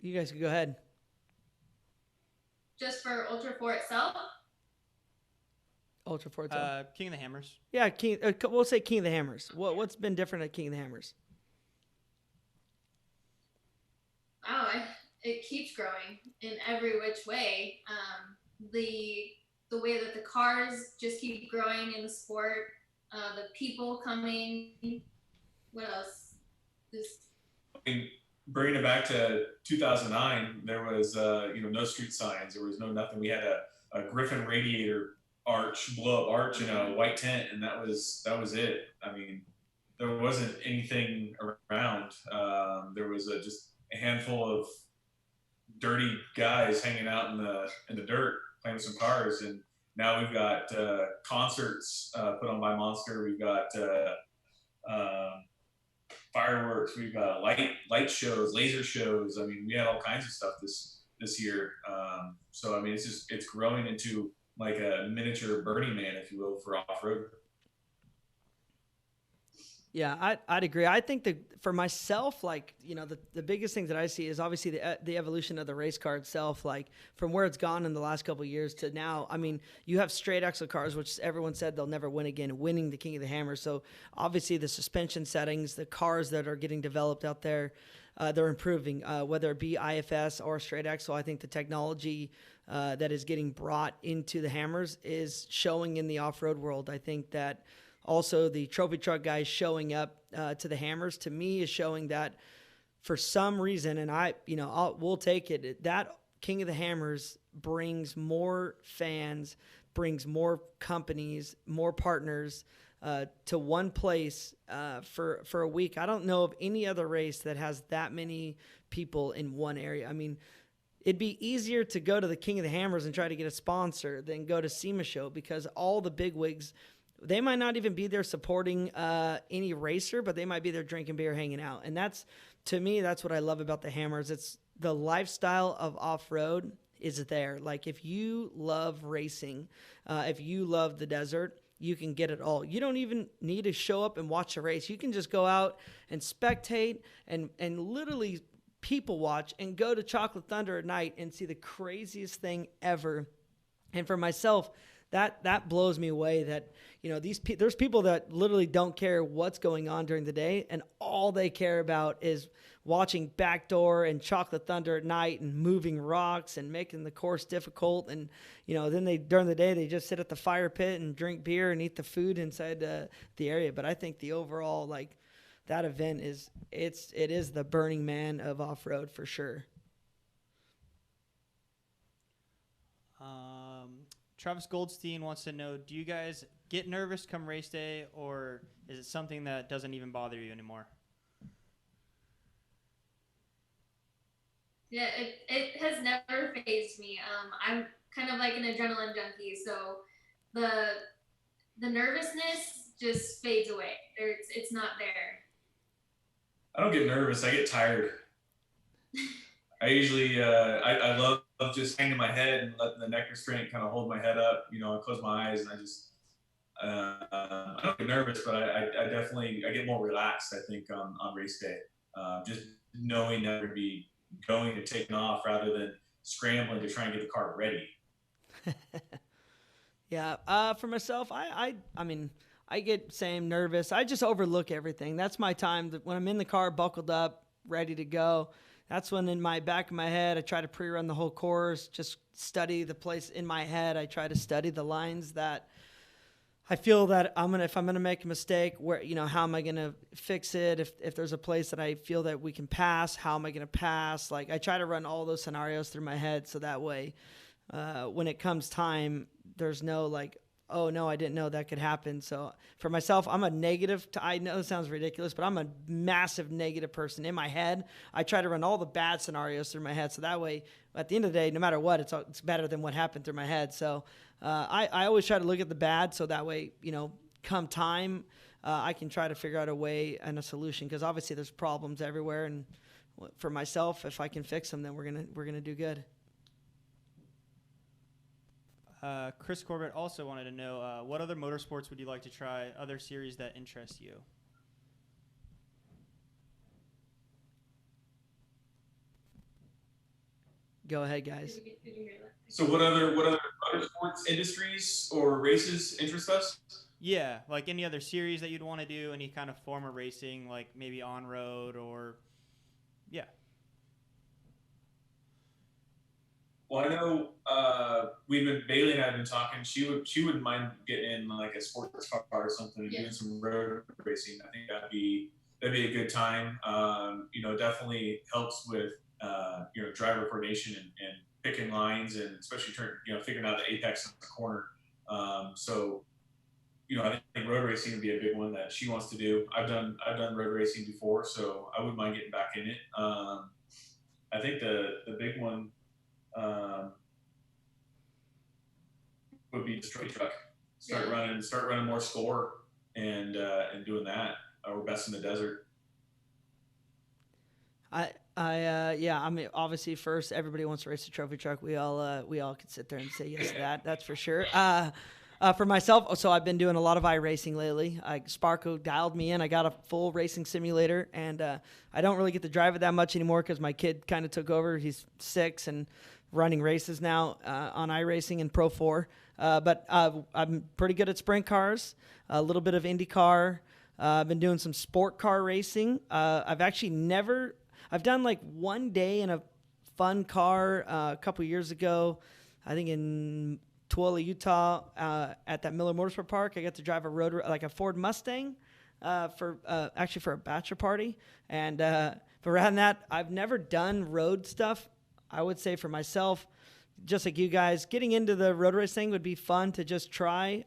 A: You guys can go ahead.
C: Just for Ultra 4 itself?
A: Ultra 4.
D: King of the Hammers.
A: Yeah, we'll say King of the Hammers. What's been different at King of the Hammers?
C: Oh, it keeps growing in every which way. The way that the cars just keep growing in the sport, the people coming. What else?
B: Bringing it back to 2009, there was no street signs. There was no nothing. We had a Griffin radiator blow up arch, white tent, and that was it. I mean, there wasn't anything around. There was just a handful of dirty guys hanging out in the dirt playing with some cars, and now we've got concerts put on by Monster. We've got fireworks. We've got light shows, laser shows. I mean, we had all kinds of stuff this year. So I mean, it's growing into like a miniature Burning Man, if you will, for off road.
A: Yeah, I'd agree. I think that for myself, like, you know, the biggest thing that I see is obviously the evolution of the race car itself, like from where it's gone in the last couple of years to now. I mean, you have straight axle cars, which everyone said they'll never win again, winning the King of the Hammer. So obviously the suspension settings, the cars that are getting developed out there, they're improving, whether it be IFS or straight axle. I think the technology that is getting brought into the Hammers is showing in the off-road world. I think that also the trophy truck guys showing up to the Hammers, to me, is showing that for some reason, and we'll take it, that King of the Hammers brings more fans, brings more companies, more partners to one place for a week. I don't know of any other race that has that many people in one area. I mean, it'd be easier to go to the King of the Hammers and try to get a sponsor than go to SEMA Show, because all the bigwigs, they might not even be there supporting any racer, but they might be there drinking beer, hanging out. And that's, to me, that's what I love about the Hammers. It's the lifestyle of off-road is there. Like, if you love racing, if you love the desert, you can get it all. You don't even need to show up and watch a race. You can just go out and spectate and literally people watch and go to Chocolate Thunder at night and see the craziest thing ever. And for myself, that blows me away that, you know, there's people that literally don't care what's going on during the day, and all they care about is watching Backdoor and Chocolate Thunder at night and moving rocks and making the course difficult. And, you know, then during the day, they just sit at the fire pit and drink beer and eat the food inside the area. But I think the overall, like, that event it is the Burning Man of off-road for sure.
D: Travis Goldstein wants to know, do you guys get nervous come race day, or is it something that doesn't even bother you anymore?
C: Yeah, it has never fazed me. I'm kind of like an adrenaline junkie, so the nervousness just fades away. It's not there.
B: I don't get nervous. I get tired. I usually, I love just hanging my head and letting the neck restraint kind of hold my head up. You know, I close my eyes and I just, I don't get nervous, but I definitely, I get more relaxed, I think, on race day. Just knowing that we're going to be going and taking off rather than scrambling to try and get the car ready.
A: Yeah. For myself, I mean, I get same nervous. I just overlook everything. That's my time. When I'm in the car, buckled up, ready to go, that's when in my back of my head, I try to pre-run the whole course, just study the place in my head. I try to study the lines that I feel that if I'm gonna make a mistake, where, you know, how am I gonna fix it? If there's a place that I feel that we can pass, how am I gonna pass? Like, I try to run all those scenarios through my head, so that way, when it comes time, there's no like, oh no, I didn't know that could happen. So for myself, I'm a negative. I know it sounds ridiculous, but I'm a massive negative person in my head. I try to run all the bad scenarios through my head, so that way, at the end of the day, no matter what, it's better than what happened through my head. So I always try to look at the bad, so that way, you know, come time, I can try to figure out a way and a solution, because obviously there's problems everywhere, and for myself, if I can fix them, then we're gonna do good.
D: Chris Corbett also wanted to know, what other motorsports would you like to try, other series that interest you?
A: Go ahead, guys.
C: Did you hear that?
B: So what other motorsports industries or races interest us?
D: Yeah, like any other series that you'd want to do, any kind of form of racing, like maybe on-road or, yeah.
B: Well, I know Bailey and I have been talking. She wouldn't mind getting in like a sports car or something and doing some road racing. I think that'd be a good time. You know, definitely helps with you know, driver coordination and picking lines, and especially figuring out the apex of the corner. So I think road racing would be a big one that she wants to do. I've done road racing before, so I wouldn't mind getting back in it. I think the big one would be just trophy truck. Start running more score and doing that. We're best in the desert.
A: Yeah, I mean, obviously, first everybody wants to race a trophy truck. We all could sit there and say yes to that. That's for sure. For myself, so I've been doing a lot of iRacing lately. Sparko dialed me in. I got a full racing simulator, and I don't really get to drive it that much anymore because my kid kind of took over. He's 6 and running races now on iRacing and Pro 4. But I'm pretty good at sprint cars, a little bit of IndyCar. I've been doing some sport car racing. I've done like one day in a fun car a couple years ago, I think in Tuola, Utah, at that Miller Motorsport Park. I got to drive a Ford Mustang for a bachelor party. And but rather than that, I've never done road stuff. I would say for myself, just like you guys, getting into the road race thing would be fun to just try.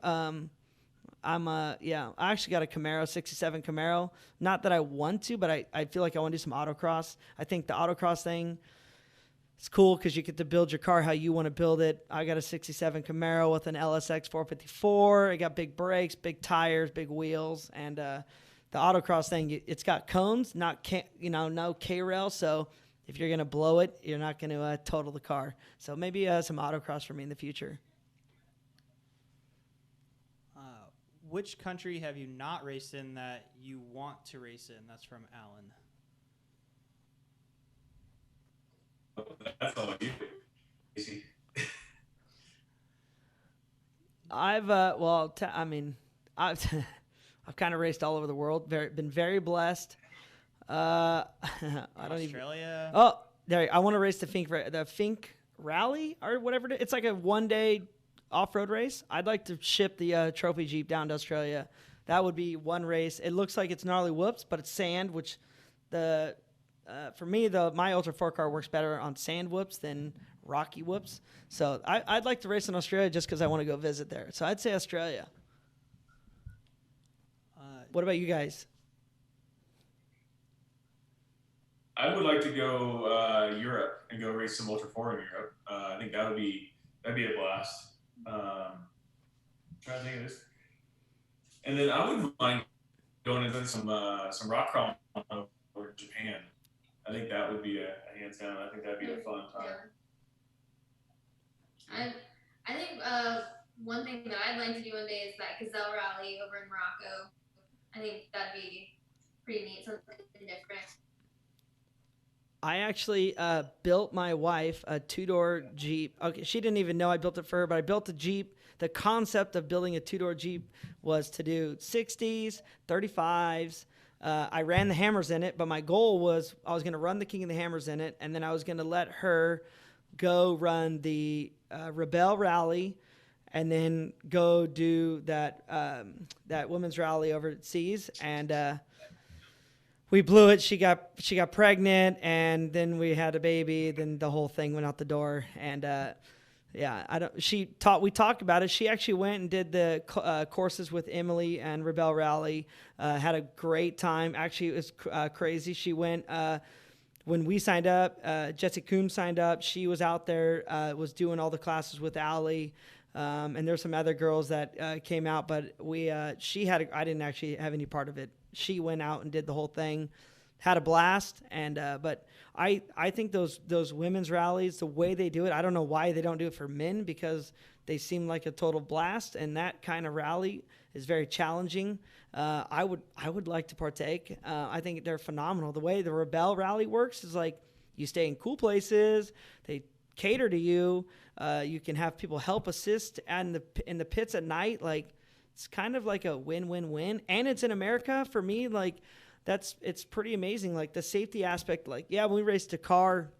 A: I actually got a Camaro, 67 Camaro. Not that I want to, but I feel like I want to do some autocross. I think the autocross thing, it's cool because you get to build your car how you want to build it. I got a 67 Camaro with an LSX 454. I got big brakes, big tires, big wheels. And the autocross thing, it's got cones, no K-rail. So if you're going to blow it, you're not going to total the car. So maybe some autocross for me in the future.
D: Which country have you not raced in that you want to race in? That's from Alan.
B: That's all you. Easy.
A: I've kind of raced all over the world. Been very blessed. I don't even.
D: Australia.
A: Oh, there! I want to race the Fink Rally or whatever. It's like a one-day off-road race. I'd like to ship the trophy Jeep down to Australia. That would be one race. It looks like it's gnarly whoops, but it's sand, which for me, my Ultra 4 car works better on sand whoops than rocky whoops. So I'd like to race in Australia just because I want to go visit there. So I'd say Australia. What about you guys?
B: I would like to go Europe and go race some Ultra 4 in Europe. I think that'd be a blast. Trying to think of this. And then I wouldn't mind going into some rock crawling over Japan. I think that would be a hands down. I think that'd be a fun time.
C: Yeah. I think one thing that I'd like to do one day is that gazelle rally over in Morocco. I think that'd be pretty neat, something different.
A: I actually built my wife a 2-door Jeep. Okay, she didn't even know I built it for her, but I built the Jeep. The concept of building a 2-door Jeep was to do 60s, 35s. I ran the hammers in it, but my goal was I was going to run the King of the Hammers in it, and then I was going to let her go run the Rebelle Rally, and then go do that women's rally overseas. And we blew it. She got pregnant, and then we had a baby. Then the whole thing went out the door. And we talked about it. She actually went and did the courses with Emily and Rebelle Rally. Had a great time. Actually, it was crazy. She went when we signed up. Jesse Kuhn signed up. She was out there, was doing all the classes with Allie. And there's some other girls that came out, but I didn't actually have any part of it. She went out and did the whole thing, had a blast. And but I think those women's rallies, the way they do it, I don't know why they don't do it for men, because they seem like a total blast. And that kind of rally is very challenging. I would like to partake. I think they're phenomenal. The way the Rebelle Rally works is like you stay in cool places. They cater to you. You can have people help assist in the pits at night. Like, it's kind of like a win-win-win, and it's in America. For me, like, it's pretty amazing. Like the safety aspect, like, yeah, when we raced a car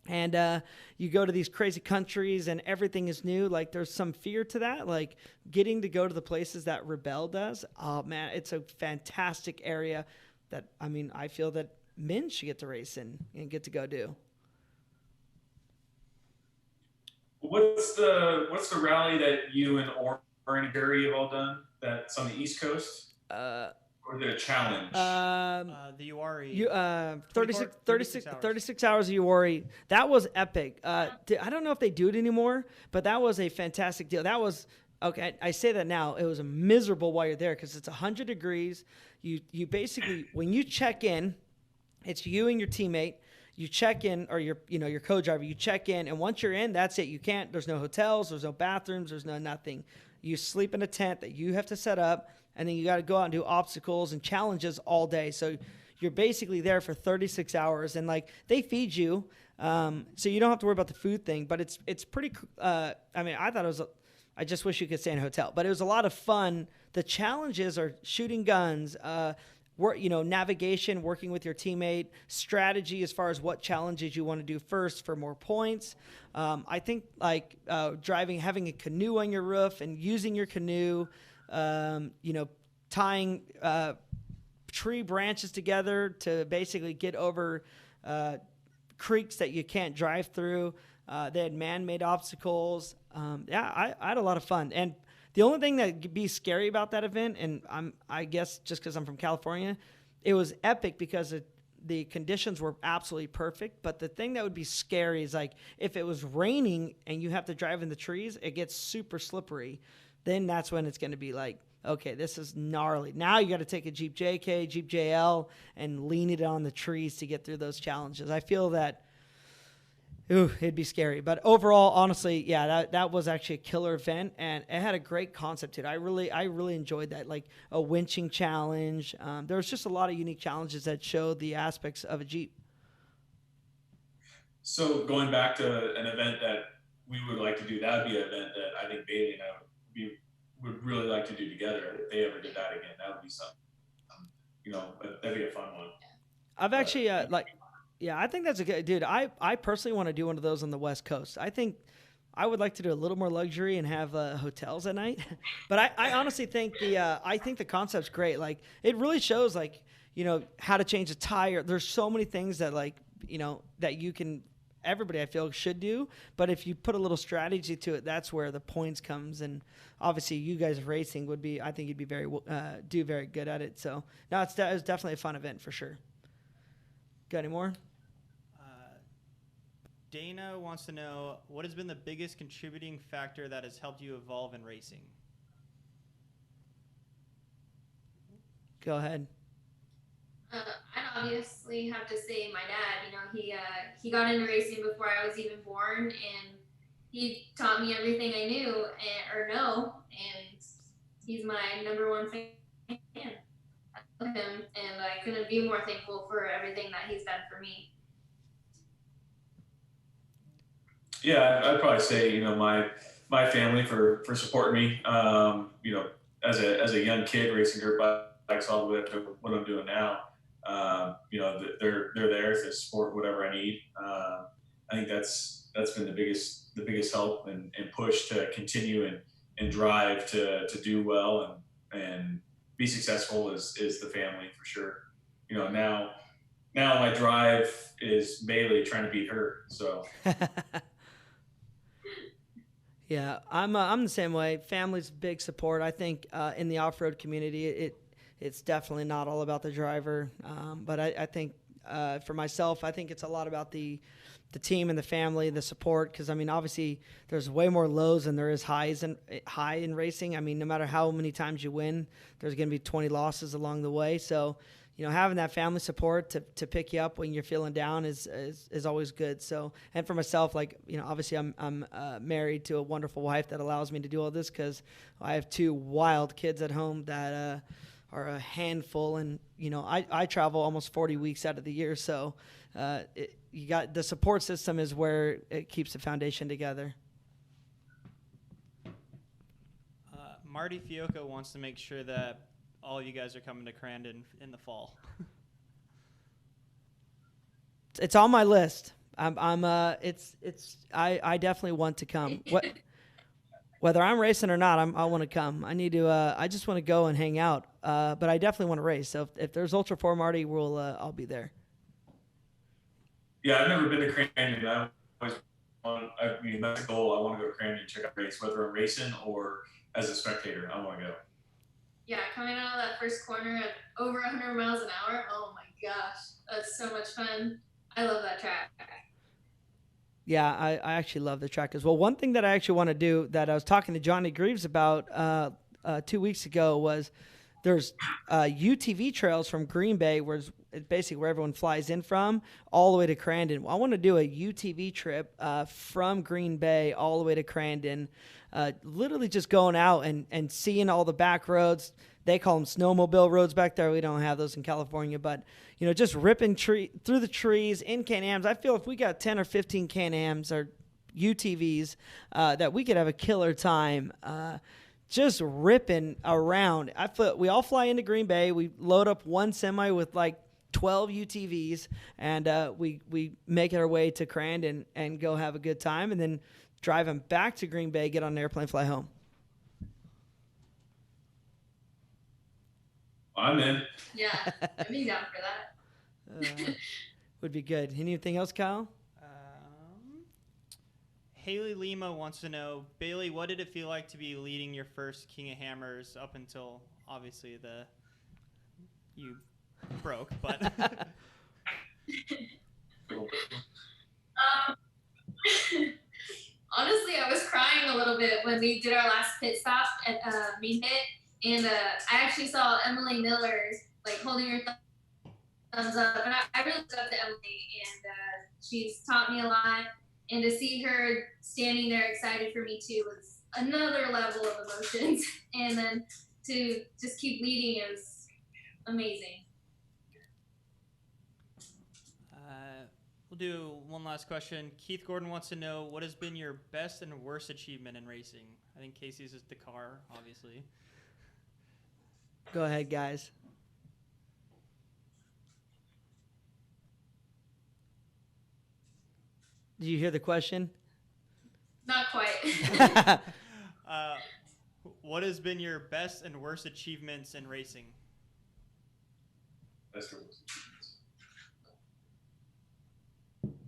A: and you go to these crazy countries and everything is new, like there's some fear to that. Like getting to go to the places that Rebelle does, oh man, it's a fantastic area that, I mean, I feel that men should get to race in and get to go do.
B: What's the rally that you and Oren and Currie have all done that's on the East Coast,
A: Uh,
B: or the challenge?
D: The URI.
A: You 36, 36,
D: 36 hours.
A: 36 hours of Uori. That was epic. I don't know if they do it anymore, but that was a fantastic deal. That was okay. I say that now. It was miserable while you're there because it's 100 degrees. You basically when you check in, it's you and your teammate. You check in, or your co-driver. You check in, and once you're in, that's it. You can't. There's no hotels. There's no bathrooms. There's no nothing. You sleep in a tent that you have to set up, and then you got to go out and do obstacles and challenges all day. So you're basically there for 36 hours, and like they feed you, so you don't have to worry about the food thing. But it's pretty. I mean, I thought it was. I just wish you could stay in a hotel, but it was a lot of fun. The challenges are shooting guns. Navigation, working with your teammate, strategy as far as what challenges you want to do first for more points. I think like driving, having a canoe on your roof and using your canoe, tying tree branches together to basically get over creeks that you can't drive through. They had man-made obstacles. I had a lot of fun. And the only thing that could be scary about that event, and I guess just because I'm from California, it was epic because the conditions were absolutely perfect. But the thing that would be scary is like if it was raining and you have to drive in the trees, it gets super slippery. Then that's when it's going to be like, okay, this is gnarly. Now you got to take a Jeep JK, Jeep JL, and lean it on the trees to get through those challenges. I feel that. Ooh, it'd be scary. But overall, honestly, yeah, that was actually a killer event, and it had a great concept to it. I really enjoyed that, like a winching challenge. There was just a lot of unique challenges that showed the aspects of a Jeep.
B: So going back to an event that we would like to do, that would be an event that I think Bailey and I would really like to do together. If they ever did that again, that would be something. That'd be a fun one.
A: I've actually Yeah, I think that's a good dude. I personally want to do one of those on the West Coast. I think I would like to do a little more luxury and have hotels at night. But I honestly think the concept's great. Like it really shows how to change a tire. There's so many things that that you can. Everybody I feel should do. But if you put a little strategy to it, that's where the points comes. And obviously, you guys racing would be. I think you'd be do very good at it. So no, it's definitely a fun event for sure. Got any more?
D: Dana wants to know, what has been the biggest contributing factor that has helped you evolve in racing?
A: Go ahead.
C: I'd obviously have to say my dad. He got into racing before I was even born, and he taught me everything I knew and he's my number one fan. I love him, and I couldn't be more thankful for everything that he's done for me.
B: Yeah, I'd probably say my family for supporting me. As a young kid racing dirt bikes all the way up to what I'm doing now. They're there to support whatever I need. I think that's been the biggest help and push to continue and drive to do well and be successful is the family for sure. Now my drive is Bailey trying to beat her. So.
A: Yeah, I'm the same way. Family's big support. I think in the off-road community, it's definitely not all about the driver. But I think for myself, I think it's a lot about the team and the family, the support. Because I mean, obviously, there's way more lows than there is high in racing. I mean, no matter how many times you win, there's going to be 20 losses along the way. So, having that family support to pick you up when you're feeling down is always good. So, and for myself, obviously I'm married to a wonderful wife that allows me to do all this because I have two wild kids at home that are a handful, and I travel almost 40 weeks out of the year. So, you got the support system is where it keeps the foundation together.
D: Marty Fiocco wants to make sure that all you guys are coming to Crandon in the fall.
A: It's on my list. I definitely want to come. Whether I'm racing or not, I want to come. I need to. I just want to go and hang out. But I definitely want to race. So if there's Ultra 4 Marty, I'll be there.
B: Yeah, I've never been to Crandon. That's a goal. I want to go to Crandon and check out race, whether I'm racing or as a spectator. I want to go.
C: Yeah, coming out of that first corner at over 100 miles an hour. Oh my gosh, that's so much fun. I love that track.
A: Yeah, I actually love the track as well. One thing that I actually want to do that I was talking to Johnny Greaves about 2 weeks ago was there's UTV trails from Green Bay, where it's basically where everyone flies in from, all the way to Crandon. I want to do a UTV trip from Green Bay all the way to Crandon, literally just going out and seeing all the back roads. They call them snowmobile roads back there. We don't have those in California, but just ripping through the trees in Can-Ams. I feel if we got 10 or 15 Can-Ams or UTVs, that we could have a killer time. Just ripping around. We all fly into Green Bay. We load up one semi with like 12 UTVs, and we make our way to Crandon and go have a good time, and then drive them back to Green Bay, get on an airplane, fly home.
B: I'm in.
C: Yeah, I'd be down for that.
A: Would be good. Anything else, Kyle?
D: Haley Lima wants to know, Bailey, what did it feel like to be leading your first King of Hammers up until obviously you broke, but
C: Honestly, I was crying a little bit when we did our last pit stop at Mean Pit, and I actually saw Emily Miller like holding her thumbs up, and I really looked up to Emily, and she's taught me a lot. And to see her standing there excited for me too was another level of emotions. And then to just keep leading is amazing.
D: We'll do one last question. Keith Gordon wants to know, what has been your best and worst achievement in racing? I think Casey's is the car, obviously.
A: Go ahead, guys. Did you hear the question?
C: Not quite.
D: What has been your best and worst achievements in racing?
B: Best or worst achievements.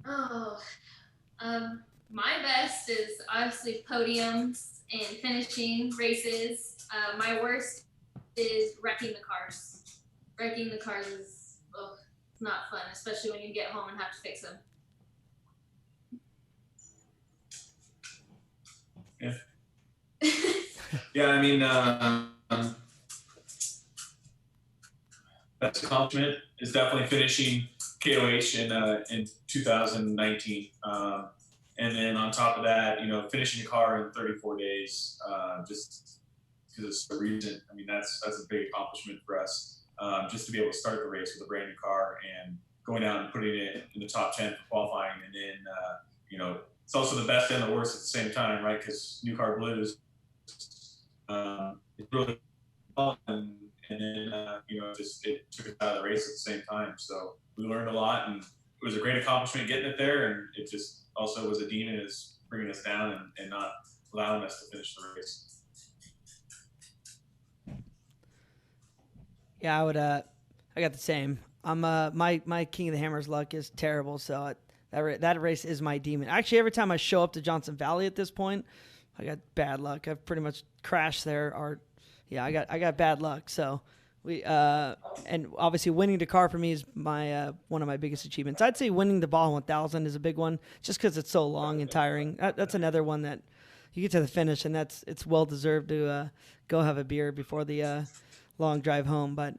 C: Oh, my best is obviously podiums and finishing races. My worst is wrecking the cars. Wrecking the cars is it's not fun, especially when you get home and have to fix them.
B: Yeah. Yeah, I mean, best accomplishment is definitely finishing KOH in 2019, and then on top of that, finishing a car in 34 days, just because it's the reason. I mean, that's a big accomplishment for us, just to be able to start the race with a brand new car and going out and putting it in the top 10 for qualifying, and then it's also the best and the worst at the same time, right? Because New Car Blues, it's really fun, and then it took us out of the race at the same time. So we learned a lot, and it was a great accomplishment getting it there, and it just also was a demon is bringing us down and not allowing us to finish the race.
A: Yeah, I got the same. I'm my King of the Hammers luck is terrible, so that race is my demon. Actually, every time I show up to Johnson Valley at this point, I got bad luck. I've pretty much crashed there. I got bad luck. So and obviously winning the car for me is my one of my biggest achievements. I'd say winning the Baja 1000 is a big one, just because it's so long and tiring. That's another one that you get to the finish, and it's well deserved to go have a beer before the long drive home. But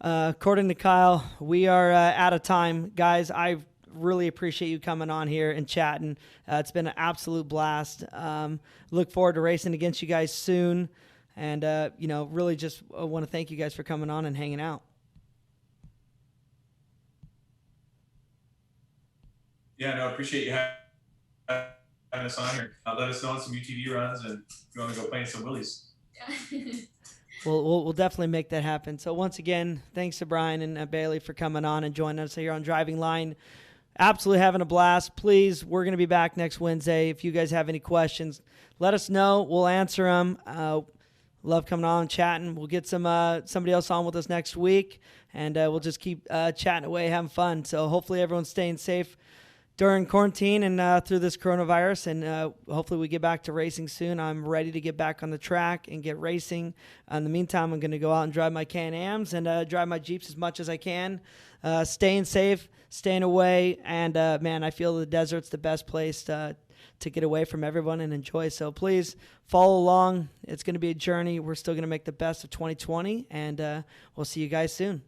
A: according to Kyle, we are out of time, guys. I really appreciate you coming on here and chatting. It's been an absolute blast. Look forward to racing against you guys soon. And, really just want to thank you guys for coming on and hanging out.
B: Yeah, no, appreciate you having us on here. Let us know on some UTV runs, and if you want to go play in some Willys.
C: Yeah.
A: We'll definitely make that happen. So once again, thanks to Bryan and Bailey for coming on and joining us here on Driving Line. Absolutely having a blast. Please, we're going to be back next Wednesday. If you guys have any questions, let us know. We'll answer them. Love coming on and chatting. We'll get somebody else on with us next week, and we'll just keep chatting away, having fun. So hopefully everyone's staying safe during quarantine and through this coronavirus, and hopefully we get back to racing soon. I'm ready to get back on the track and get racing. In the meantime, I'm going to go out and drive my Can-Ams and drive my Jeeps as much as I can, staying safe, staying away, and man, I feel the desert's the best place to get away from everyone and enjoy. So please follow along. It's going to be a journey. We're still going to make the best of 2020, and we'll see you guys soon.